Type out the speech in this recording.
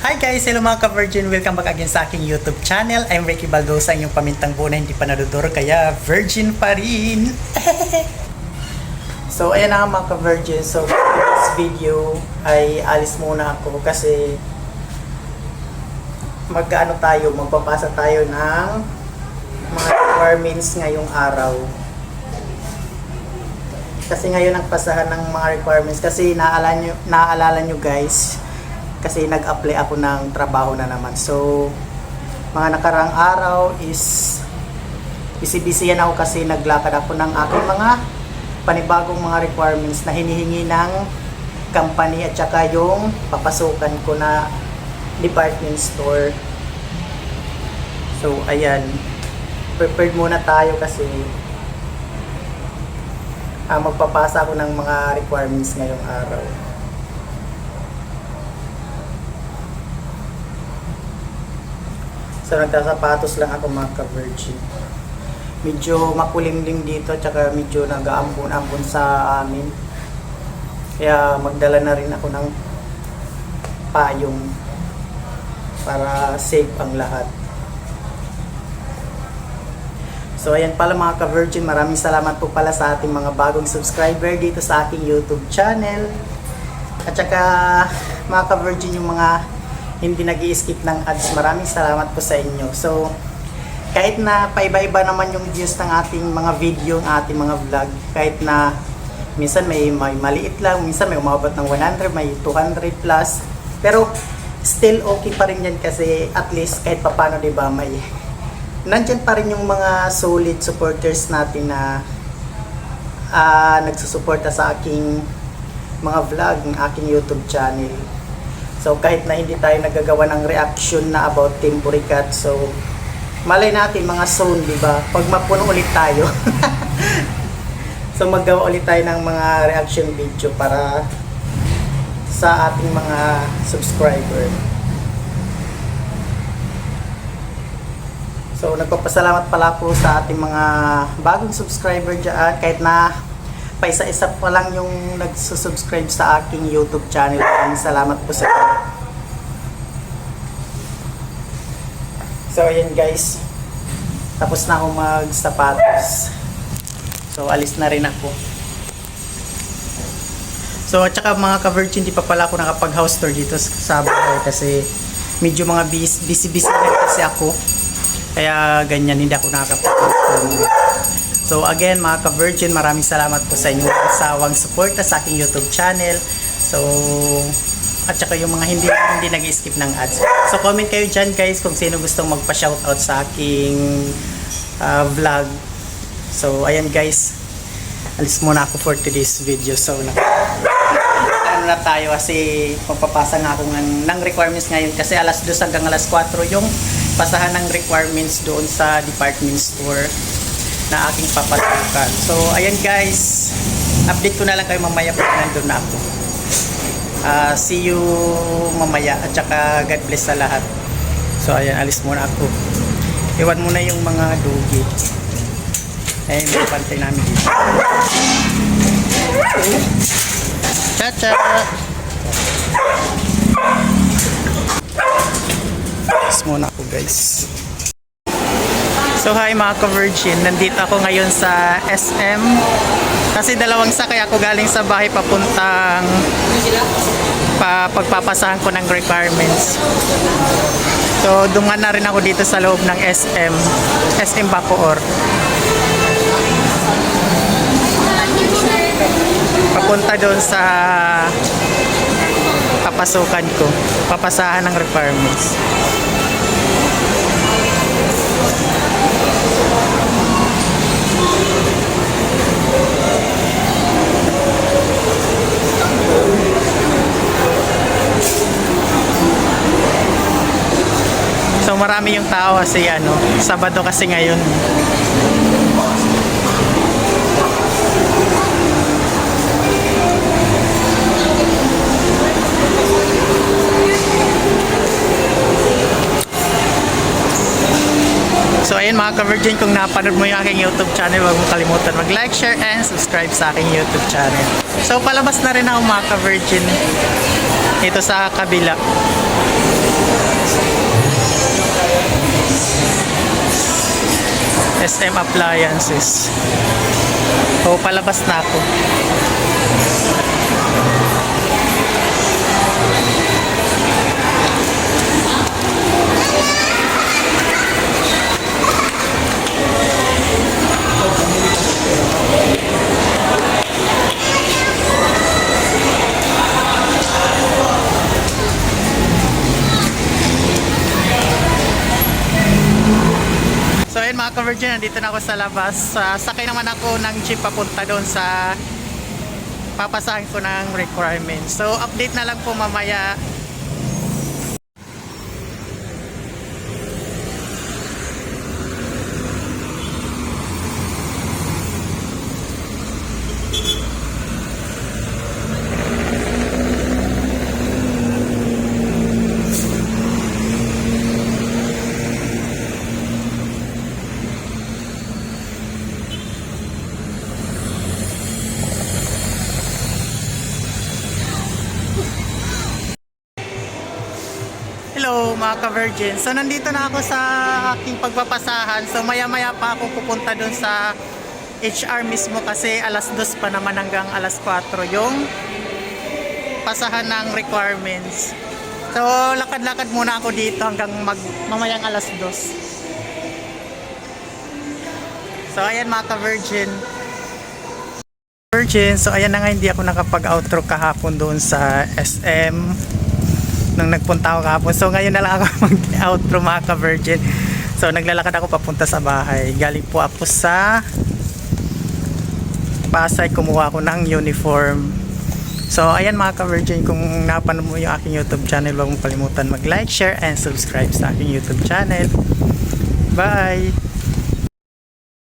Hi guys! Hello mga ka-Virgin! Welcome back again sa aking YouTube channel. I'm Ricky Baldosa, yung pamintang buo na hindi pa naduduro, kaya virgin pa rin! So ayan na mga ka-Virgin. So for this video ay alis muna ako kasi magpapasa tayo ng mga requirements ngayong araw. Kasi ngayon ang pasahan ng mga requirements kasi naaalala nyo guys, kasi nag-apply ako ng trabaho na naman. So, mga nakarang araw is busy-busy yan ako kasi naglakad ako ng aking mga panibagong mga requirements na hinihingi ng company at saka yung papasukan ko na department store. So, ayan. Prepared muna tayo kasi magpapasa ako ng mga requirements ngayong araw. So nagsasapatos lang ako mga ka-Virgin. Medyo makulimlim dito tsaka medyo nag-aambon-ambon sa amin. Kaya magdala na rin ako ng payong para safe ang lahat. So ayan pala mga ka-Virgin, maraming salamat po pala sa ating mga bagong subscriber dito sa aking YouTube channel. At saka mga ka-Virgin, yung mga hindi nag-i-skip ng ads, maraming salamat po sa inyo. So, kahit na paiba-iba naman yung views ng ating mga video, ng ating mga vlog, kahit na minsan may maliit lang, minsan may umabot ng 100, may 200 plus, pero still okay pa rin yan kasi at least kahit papano, diba, may nandyan pa rin yung mga solid supporters natin na nagsusuporta sa aking mga vlog, ng aking YouTube channel. So kahit na hindi tayo nagagawa ng reaction na about Team Burikat, so malay natin mga soon, di ba? Pag mapuno ulit tayo. So maggawa ulit tayo ng mga reaction video para sa ating mga subscriber. So nagpapasalamat pala po sa ating mga bagong subscriber dyan, kahit na paisa-isa pa lang yung nagsusubscribe sa aking YouTube channel. Maraming salamat po sa inyo. So ayan guys, tapos na ako magsapatos. So alis na rin ako. So at saka mga ka-Virgin, di pa pala ako nakapag house tour dito sa bahay kasi medyo mga busy na kasi ako. Kaya ganyan, hindi ako nakakapag house tour. So again mga ka-Virgin, maraming salamat po sa inyong kasawang suporta sa aking YouTube channel. So at saka yung mga hindi nag-skip ng ads. So comment kayo dyan guys kung sino gustong magpa-shoutout sa aking vlog. So ayan guys, alis muna ako for today's video. So ano na tayo kasi magpapasa nga ako ng requirements ngayon kasi alas 2 hanggang alas 4 yung pasahan ng requirements doon sa department store na aking papasukan. So ayan guys, update ko na lang kayo mamaya pag nandun na ako. See you mamaya at saka God bless sa lahat. So ayan, alis muna ako. Iwan muna yung mga dugi. Ayun, may pantay namin dito. Cha-cha! Alis muna ako guys. So hi mga ka-Virgin, nandito ako ngayon sa SM kasi dalawang sakay ako galing sa bahay papuntang pagpapasahan ko ng requirements. So dungan na rin ako dito sa loob ng SM Bacoor. Papunta doon sa papasukan ko, papasahan ng requirements. So marami yung tao kasi Sabado kasi ngayon. So ayun mga ka-Virgin, kung napanood mo yung aking YouTube channel, huwag mong kalimutan mag-like, share, and subscribe sa aking YouTube channel. So palabas na rin ako mga ka-Virgin ito sa kabila. SM Appliances. O, palabas na ako. So ayun mga ka-virgin, nandito na ako sa labas. Sakay naman ako ng jeep papunta doon sa papasahin ko ng requirements. So update na lang po mamaya. Hello mga ka-virgin. So nandito na ako sa aking pagpapasahan. So maya maya pa ako pupunta dun sa HR mismo kasi alas 2 pa naman hanggang alas 4 yung pasahan ng requirements. So lakad-lakad muna ako dito hanggang mamayang alas 2. So ayan mga ka-virgin. So ayan na nga, hindi ako nakapag-outro kahapon doon sa SM nung nagpunta ako kahapon. So ngayon na lang ako mag-outro mga ka-virgin. So naglalakad ako papunta sa bahay. Galing po ako sa Pasay, kumuha ako ng uniform. So ayan mga ka-virgin, kung napanood mo yung aking YouTube channel, huwag mong kalimutan mag-like, share, and subscribe sa aking YouTube channel. Bye!